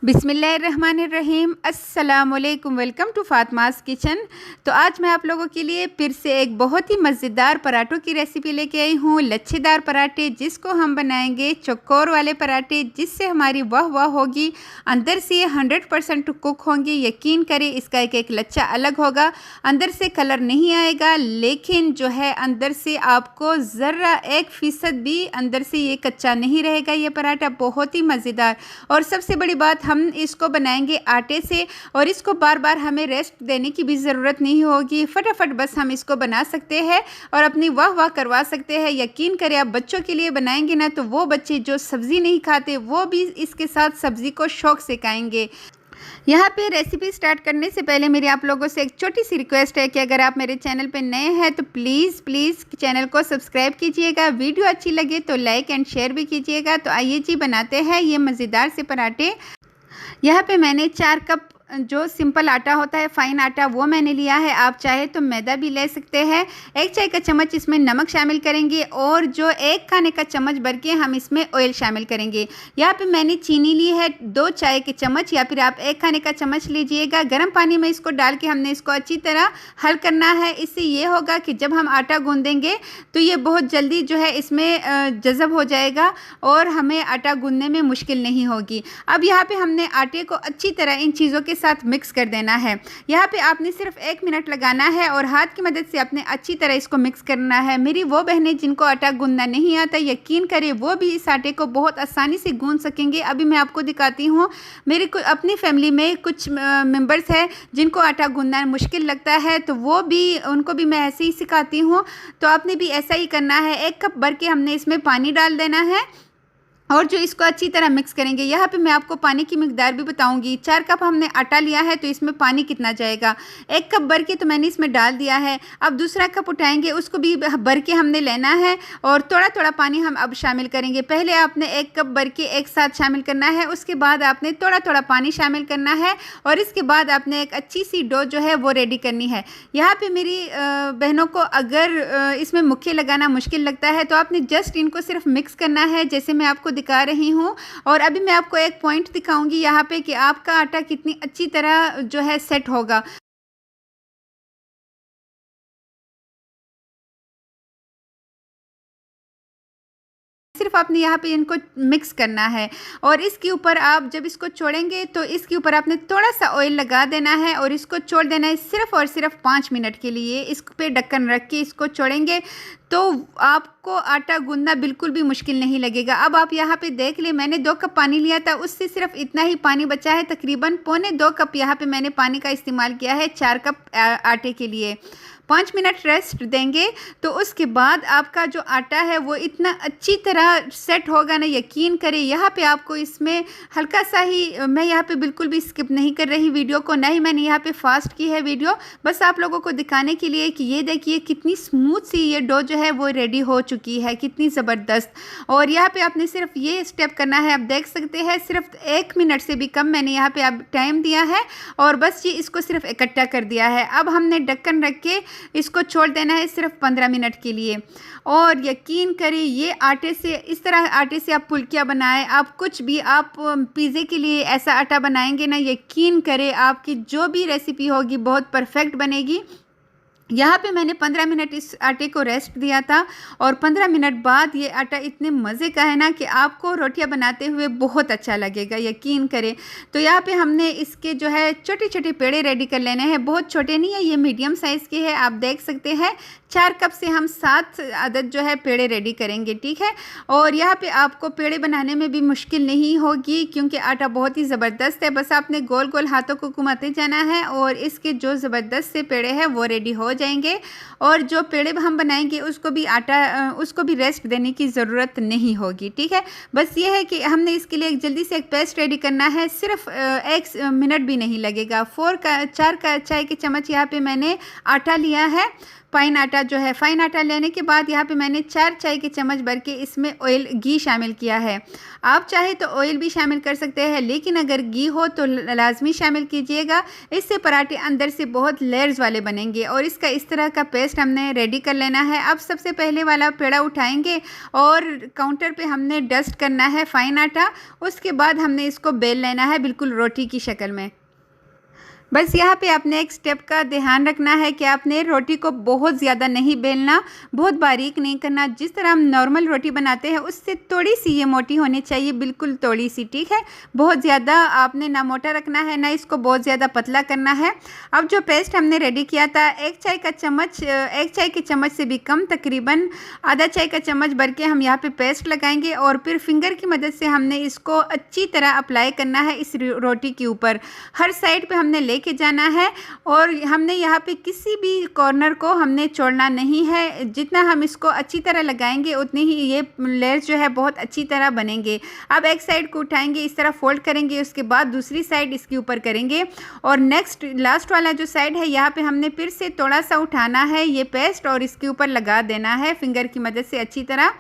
बिस्मिल्लाहिर्रहमानिर्रहीम। अस्सलामुअलैकुम। Welcome to Fatima's kitchen. तो आज मैं आप लोगों के लिए फिर से एक बहुत ही मज़ेदार पराठों की रेसिपी लेके आई हूँ। लच्छेदार पराठे, जिसको हम बनाएंगे चौकोर वाले पराठे, जिससे हमारी वाह वाह होगी। अंदर से 100% कुक होंगे। यकीन करें, इसका एक एक लच्छा अलग होगा। अंदर से कलर नहीं आएगा, लेकिन जो है अंदर से आपको ज़रा 1% भी अंदर से ये कच्चा नहीं रहेगा। ये पराठा बहुत ही मज़ेदार। और सबसे बड़ी बात, हम इसको बनाएंगे आटे से, और इसको बार बार हमें रेस्ट देने की भी ज़रूरत नहीं होगी। फटाफट बस हम इसको बना सकते हैं और अपनी वाह वाह करवा सकते हैं। यकीन करें, आप बच्चों के लिए बनाएंगे ना, तो वो बच्चे जो सब्ज़ी नहीं खाते वो भी इसके साथ सब्ज़ी को शौक़ से खाएंगे। यहाँ पे रेसिपी स्टार्ट करने से पहले मेरी आप लोगों से एक छोटी सी रिक्वेस्ट है कि अगर आप मेरे चैनल पे नए हैं तो प्लीज़ चैनल को सब्सक्राइब कीजिएगा। वीडियो अच्छी लगे तो लाइक एंड शेयर भी कीजिएगा। तो आइए जी, बनाते हैं ये मज़ेदार से पराठे। यहाँ पे मैंने 4 कप जो सिंपल आटा होता है, फ़ाइन आटा, वो मैंने लिया है। आप चाहे तो मैदा भी ले सकते हैं। 1 चाय का चम्मच इसमें नमक शामिल करेंगे, और जो 1 खाने का चम्मच भर के हम इसमें ऑयल शामिल करेंगे। यहाँ पे मैंने चीनी ली है 2 चाय के चम्मच, या फिर आप 1 खाने का चम्मच लीजिएगा। गर्म पानी में इसको डाल के हमने इसको अच्छी तरह हल करना है। इससे ये होगा कि जब हम आटा गूँधेंगे तो ये बहुत जल्दी जो है इसमें जज़ब हो जाएगा और हमें आटा गूँधने में मुश्किल नहीं होगी। अब यहाँ पे हमने आटे को अच्छी तरह इन चीज़ों के साथ मिक्स कर देना है। यहाँ पे आपने सिर्फ 1 मिनट लगाना है और हाथ की मदद से आपने अच्छी तरह इसको मिक्स करना है। मेरी वो बहनें जिनको आटा गूंदना नहीं आता, यकीन करें वो भी इस आटे को बहुत आसानी से गूंद सकेंगे। अभी मैं आपको दिखाती हूँ। मेरी अपनी फैमिली में कुछ मेंबर्स हैं जिनको आटा गूंदना मुश्किल लगता है, तो उनको भी मैं ऐसे ही सिखाती हूँ। तो आपने भी ऐसा ही करना है। 1 कप भर के हमने इसमें पानी डाल देना है और जो इसको अच्छी तरह मिक्स करेंगे। यहाँ पे मैं आपको पानी की मिकदार भी बताऊंगी। 4 कप हमने आटा लिया है, तो इसमें पानी कितना जाएगा। 1 कप भर के तो मैंने इसमें डाल दिया है। अब दूसरा कप उठाएंगे, उसको भी भर के हमने लेना है, और थोड़ा थोड़ा पानी हम अब शामिल करेंगे। पहले आपने 1 कप भर के एक साथ शामिल करना है, उसके बाद आपने थोड़ा थोड़ा पानी शामिल करना है, और इसके बाद आपने एक अच्छी सी डो जो है वो रेडी करनी है। यहाँ पर मेरी बहनों को अगर इसमें मुक्के लगाना मुश्किल लगता है, तो आपने जस्ट इनको सिर्फ मिक्स करना है, जैसे मैं आपको दिखा रही हूँ। और अभी मैं आपको एक पॉइंट दिखाऊंगी यहाँ पे कि आपका आटा कितनी अच्छी तरह जो है सेट होगा। सिर्फ आपने यहाँ पे इनको मिक्स करना है, और इसके ऊपर आप जब इसको छोड़ेंगे तो इसके ऊपर आपने थोड़ा सा ऑयल लगा देना है और इसको छोड़ देना है सिर्फ और सिर्फ 5 मिनट के लिए। इस पे ढक्कन रख के इसको छोड़ेंगे तो आपको आटा गूंदना बिल्कुल भी मुश्किल नहीं लगेगा। अब आप यहाँ पे देख लें, मैंने 2 कप पानी लिया था, उससे सिर्फ इतना ही पानी बचा है। तकरीबन 1.25 कप यहाँ पे मैंने पानी का इस्तेमाल किया है 4 कप आटे के लिए। 5 मिनट रेस्ट देंगे तो उसके बाद आपका जो आटा है वो इतना अच्छी तरह सेट होगा ना, यकीन करें। यहाँ पे आपको इसमें हल्का सा ही, मैं यहाँ पे बिल्कुल भी स्किप नहीं कर रही वीडियो को, ना ही मैंने यहाँ पे फास्ट की है वीडियो, बस आप लोगों को दिखाने के लिए कि ये देखिए कितनी स्मूथ सी ये डो जो है वो रेडी हो चुकी है, कितनी ज़बरदस्त। और यहाँ पे आपने सिर्फ ये स्टेप करना है। आप देख सकते हैं सिर्फ 1 मिनट से भी कम मैंने यहाँ पे अब टाइम दिया है, और बस ये इसको सिर्फ इकट्ठा कर दिया है। अब हमने ढक्कन रख के इसको छोड़ देना है सिर्फ 15 मिनट के लिए। और यकीन करें, ये आटे से, इस तरह आटे से आप फुल्कियाँ बनाएं, आप कुछ भी, आप पिज़्ज़े के लिए ऐसा आटा बनाएंगे ना, यकीन करें आपकी जो भी रेसिपी होगी बहुत परफेक्ट बनेगी। यहाँ पे मैंने 15 मिनट इस आटे को रेस्ट दिया था, और 15 मिनट बाद ये आटा इतने मज़े का है ना कि आपको रोटियाँ बनाते हुए बहुत अच्छा लगेगा, यकीन करें। तो यहाँ पे हमने इसके जो है छोटे छोटे पेड़े रेडी कर लेने हैं। बहुत छोटे नहीं है, ये मीडियम साइज़ के है। आप देख सकते हैं 4 कप से हम 7 अदद जो है पेड़े रेडी करेंगे, ठीक है। और यहाँ पे आपको पेड़े बनाने में भी मुश्किल नहीं होगी, क्योंकि आटा बहुत ही ज़बरदस्त है। बस आपने गोल गोल हाथों को घुमाते जाना है, और इसके जो ज़बरदस्त से पेड़े हैं वो रेडी हो जाएंगे। और जो पेड़े हम बनाएंगे उसको भी रेस्ट देने की ज़रूरत नहीं होगी, ठीक है। बस ये है कि हमने इसके लिए जल्दी से एक पेस्ट रेडी करना है। सिर्फ 1 मिनट भी नहीं लगेगा। 4 का चाय के चम्मच यहाँ पे मैंने आटा लिया है। फ़ाइन आटा जो है, फ़ाइन आटा लेने के बाद यहाँ पे मैंने 4 चाय के चम्मच भर के इसमें घी शामिल किया है। आप चाहे तो ऑयल भी शामिल कर सकते हैं, लेकिन अगर घी हो तो लाजमी शामिल कीजिएगा। इससे पराठे अंदर से बहुत लेयर्स वाले बनेंगे और इसका इस तरह का पेस्ट हमने रेडी कर लेना है। अब सबसे पहले वाला पेड़ा उठाएंगे और काउंटर पे हमने डस्ट करना है फाइन आटा। उसके बाद हमने इसको बेल लेना है बिल्कुल रोटी की शक्ल में। बस यहाँ पे आपने एक स्टेप का ध्यान रखना है कि आपने रोटी को बहुत ज़्यादा नहीं बेलना, बहुत बारीक नहीं करना। जिस तरह हम नॉर्मल रोटी बनाते हैं उससे थोड़ी सी ये मोटी होनी चाहिए, बिल्कुल थोड़ी सी, ठीक है। बहुत ज़्यादा आपने ना मोटा रखना है ना इसको बहुत ज़्यादा पतला करना है। अब जो पेस्ट हमने रेडी किया था, एक चाय के चम्मच से भी कम, तकरीबन आधा चाय का चम्मच भर के हम यहाँ पे पेस्ट लगाएंगे और फिर फिंगर की मदद से हमने इसको अच्छी तरह अप्लाई करना है इस रोटी के ऊपर। हर साइड पे हमने के जाना है और हमने यहाँ पे किसी भी कॉर्नर को हमने छोड़ना नहीं है। जितना हम इसको अच्छी तरह लगाएंगे उतनी ही ये लेयर्स जो है बहुत अच्छी तरह बनेंगे। अब एक साइड को उठाएंगे, इस तरह फोल्ड करेंगे, उसके बाद दूसरी साइड इसके ऊपर करेंगे और नेक्स्ट लास्ट वाला जो साइड है यहाँ पे हमने फिर से थोड़ा सा उठाना है ये पेस्ट और इसके ऊपर लगा देना है फिंगर की मदद से अच्छी तरह।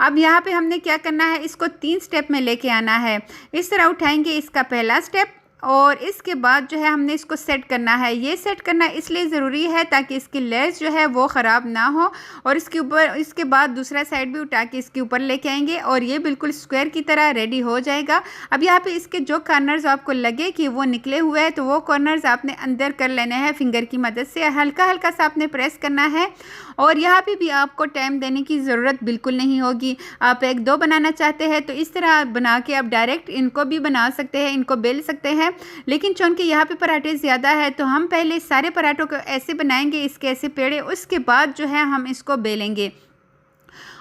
अब यहाँ पे हमने क्या करना है, इसको 3 स्टेप में लेके आना है। इस तरह उठाएंगे इसका पहला स्टेप और इसके बाद जो है हमने इसको सेट करना है। ये सेट करना इसलिए ज़रूरी है ताकि इसकी लेयर्स जो है वो ख़राब ना हो। और इसके बाद दूसरा साइड भी उठा के इसके ऊपर लेके आएंगे और ये बिल्कुल स्क्वायर की तरह रेडी हो जाएगा। अब यहाँ पे इसके जो कॉर्नर्स आपको लगे कि वो निकले हुए हैं तो वो कॉर्नर्स आपने अंदर कर लेने हैं फिंगर की मदद से। हल्का हल्का सा आपने प्रेस करना है और यहाँ पे भी आपको टाइम देने की ज़रूरत बिल्कुल नहीं होगी। आप 1-2 बनाना चाहते हैं तो इस तरह बना के आप डायरेक्ट इनको भी बना सकते हैं, इनको बेल सकते हैं। लेकिन चूंकि यहाँ पे पराठे ज़्यादा है तो हम पहले सारे पराठों को ऐसे बनाएंगे, इसके ऐसे पेड़े, उसके बाद जो है हम इसको बेलेंगे।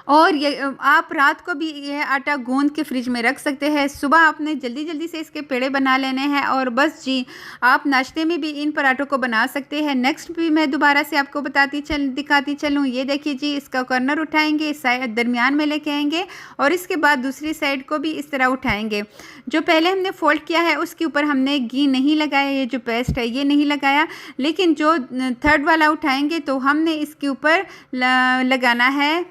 और ये आप रात को भी यह आटा गूंद के फ्रिज में रख सकते हैं। सुबह आपने जल्दी जल्दी से इसके पेड़े बना लेने हैं और बस जी आप नाश्ते में भी इन पराठों को बना सकते हैं। नेक्स्ट भी मैं दोबारा से आपको दिखाती चलूँ। ये देखिए जी, इसका कॉर्नर उठाएंगे, साइड दरमियान में लेके आएंगे और इसके बाद दूसरी साइड को भी इस तरह उठाएंगे। जो पहले हमने फोल्ड किया है उसके ऊपर हमने घी नहीं लगाया, ये जो पेस्ट है ये नहीं लगाया। लेकिन जो थर्ड वाला उठाएंगे तो हमने इसके ऊपर लगाना है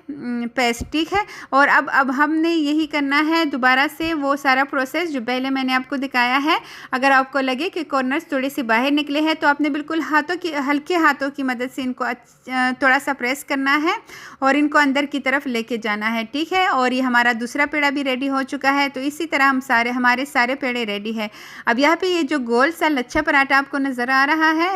पेस्ट, ठीक है। और अब हमने यही करना है दोबारा से वो सारा प्रोसेस जो पहले मैंने आपको दिखाया है। अगर आपको लगे कि कॉर्नर्स थोड़े से बाहर निकले हैं तो आपने बिल्कुल हल्के हाथों की मदद से इनको थोड़ा सा प्रेस करना है और इनको अंदर की तरफ लेके जाना है, ठीक है। और ये हमारा दूसरा पेड़ा भी रेडी हो चुका है। तो इसी तरह हमारे सारे पेड़े रेडी है। अब यहाँ पे ये जो गोल सा लच्छा पराठा आपको नज़र आ रहा है,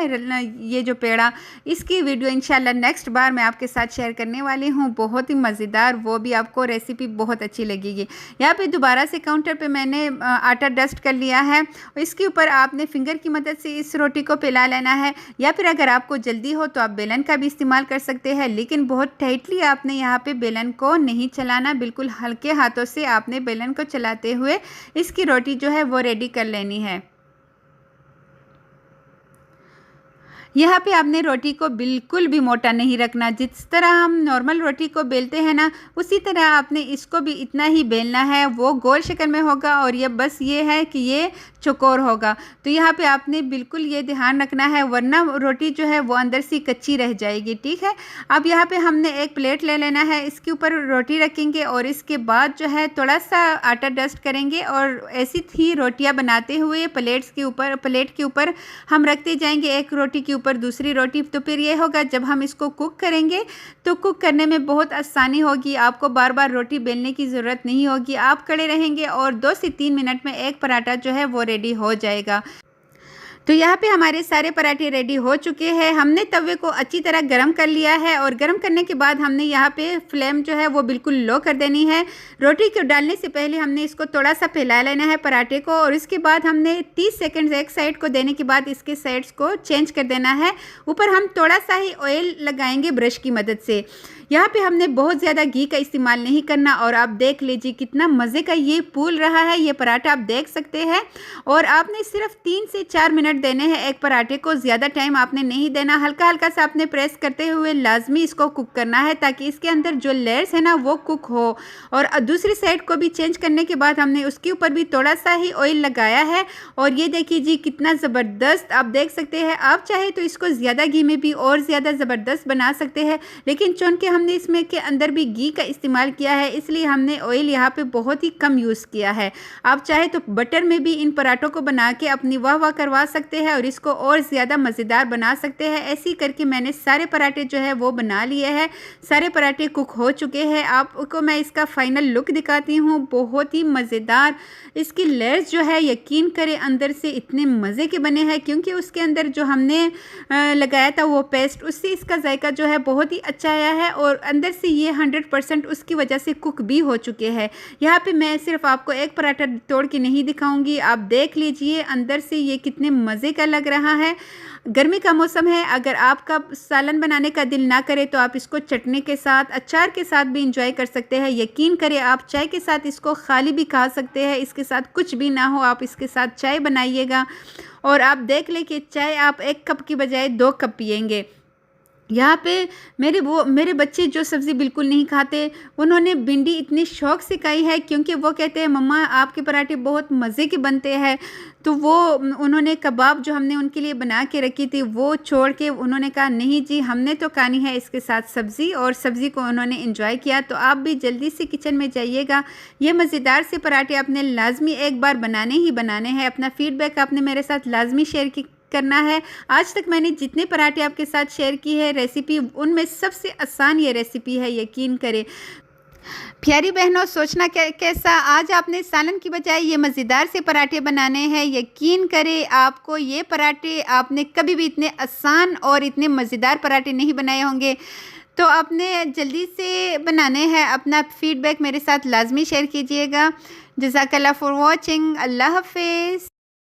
ये जो पेड़ा, इसकी वीडियो इंशाल्लाह नेक्स्ट बार मैं आपके साथ शेयर करने वाली हूँ। बहुत ही मज़ेदार, वो भी आपको रेसिपी बहुत अच्छी लगेगी। यहाँ पे दोबारा से काउंटर पे मैंने आटा डस्ट कर लिया है। इसके ऊपर आपने फिंगर की मदद से इस रोटी को फैला लेना है, या फिर अगर आपको जल्दी हो तो आप बेलन का भी इस्तेमाल कर सकते हैं। लेकिन बहुत टाइटली आपने यहाँ पे बेलन को नहीं चलाना, बिल्कुल हल्के हाथों से आपने बेलन को चलाते हुए इसकी रोटी जो है वो रेडी कर लेनी है। यहाँ पे आपने रोटी को बिल्कुल भी मोटा नहीं रखना। जिस तरह हम नॉर्मल रोटी को बेलते हैं ना, उसी तरह आपने इसको भी इतना ही बेलना है। वो गोल शक्ल में होगा और ये बस ये है कि ये चौकोर होगा। तो यहाँ पे आपने बिल्कुल ये ध्यान रखना है, वरना रोटी जो है वो अंदर से कच्ची रह जाएगी, ठीक है। अब यहाँ पे हमने एक प्लेट ले लेना है, इसके ऊपर रोटी रखेंगे और इसके बाद जो है थोड़ा सा आटा डस्ट करेंगे और ऐसी ही रोटियाँ बनाते हुए प्लेट के ऊपर हम रखते जाएंगे, एक रोटी के ऊपर दूसरी रोटी। तो फिर ये होगा जब हम इसको कुक करेंगे तो कुक करने में बहुत आसानी होगी। आपको बार बार रोटी बेलने की ज़रूरत नहीं होगी। आप खड़े रहेंगे और 2 से 3 मिनट में एक पराठा जो है वो रेडी हो जाएगा। तो यहाँ पे हमारे सारे पराठे रेडी हो चुके हैं। हमने तवे को अच्छी तरह गरम कर लिया है और गरम करने के बाद हमने यहाँ पे फ्लेम जो है वो बिल्कुल लो कर देनी है। रोटी को डालने से पहले हमने इसको थोड़ा सा फैला लेना है पराठे को, और इसके बाद हमने 30 सेकंड एक साइड को देने के बाद इसके साइड्स को चेंज कर देना है। ऊपर हम थोड़ा सा ही ऑयल लगाएंगे ब्रश की मदद से। यहाँ पे हमने बहुत ज़्यादा घी का इस्तेमाल नहीं करना। और आप देख लीजिए कितना मज़े का ये फूल रहा है, ये पराठा आप देख सकते हैं। और आपने सिर्फ 3 से 4 मिनट देने हैं एक पराठे को, ज़्यादा टाइम आपने नहीं देना। हल्का हल्का सा आपने प्रेस करते हुए लाजमी इसको कुक करना है ताकि इसके अंदर जो लेयर्स है ना वो कुक हो। और दूसरी साइड को भी चेंज करने के बाद हमने उसके ऊपर भी थोड़ा सा ही ऑयल लगाया है। और ये देखिए जी कितना ज़बरदस्त आप देख सकते हैं। आप चाहे तो इसको ज़्यादा घी में भी और ज़्यादा ज़बरदस्त बना सकते हैं, लेकिन चूँकि हमने इसमें के अंदर भी घी का इस्तेमाल किया है इसलिए हमने ऑयल यहाँ पे बहुत ही कम यूज़ किया है। आप चाहे तो बटर में भी इन पराठों को बना के अपनी वाह वाह करवा सकते सकते हैं और इसको और ज़्यादा मज़ेदार बना सकते हैं। ऐसे ही करके मैंने सारे पराठे जो है वो बना लिए हैं। सारे पराठे कुक हो चुके हैं। आपको मैं इसका फ़ाइनल लुक दिखाती हूँ। बहुत ही मज़ेदार इसकी लेयर्स जो है यकीन करें अंदर से इतने मज़े के बने हैं, क्योंकि उसके अंदर जो हमने लगाया था वो पेस्ट, उससे इसका जायका जो है बहुत ही अच्छा आया है और अंदर से ये 100% उसकी वजह से कुक भी हो चुके हैं। यहाँ पे मैं सिर्फ आपको एक पराठा तोड़ के नहीं दिखाऊंगी, आप देख लीजिए अंदर से ये कितने मज़े का लग रहा है। गर्मी का मौसम है, अगर आपका सालन बनाने का दिल ना करे तो आप इसको चटनी के साथ, अचार के साथ भी इंजॉय कर सकते हैं। यकीन करें आप चाय के साथ इसको खाली भी खा सकते हैं। इसके साथ कुछ भी ना हो, आप इसके साथ चाय बनाइएगा और आप देख लें कि चाय आप 1 कप की बजाय 2 कप पिएंगे। यहाँ पे मेरे बच्चे जो सब्ज़ी बिल्कुल नहीं खाते, उन्होंने भिंडी इतनी शौक़ से खाई है, क्योंकि वो कहते हैं मम्मा आपके पराठे बहुत मज़े के बनते हैं। तो वो उन्होंने कबाब जो हमने उनके लिए बना के रखी थी वो छोड़ के उन्होंने कहा नहीं जी हमने तो खानी है इसके साथ सब्ज़ी, और सब्ज़ी को उन्होंने एंजॉय किया। तो आप भी जल्दी से किचन में जाइएगा। ये मज़ेदार से पराठे आपने लाजमी एक बार बनाने ही बनाने हैं। अपना फ़ीडबैक आपने मेरे साथ लाजमी शेयर करना है। आज तक मैंने जितने पराठे आपके साथ शेयर की है रेसिपी, उनमें सबसे आसान ये रेसिपी है, यकीन करें। प्यारी बहनों, सोचना कैसा, आज आपने सालन की बजाय ये मज़ेदार से पराठे बनाने हैं। यकीन करें आपको ये पराठे आपने कभी भी इतने आसान और इतने मज़ेदार पराठे नहीं बनाए होंगे। तो आपने जल्दी से बनाने हैं। अपना फ़ीडबैक मेरे साथ लाजमी शेयर कीजिएगा। जज़ाकल्लाह फॉर वॉचिंग। अल्लाह हाफ़िज़।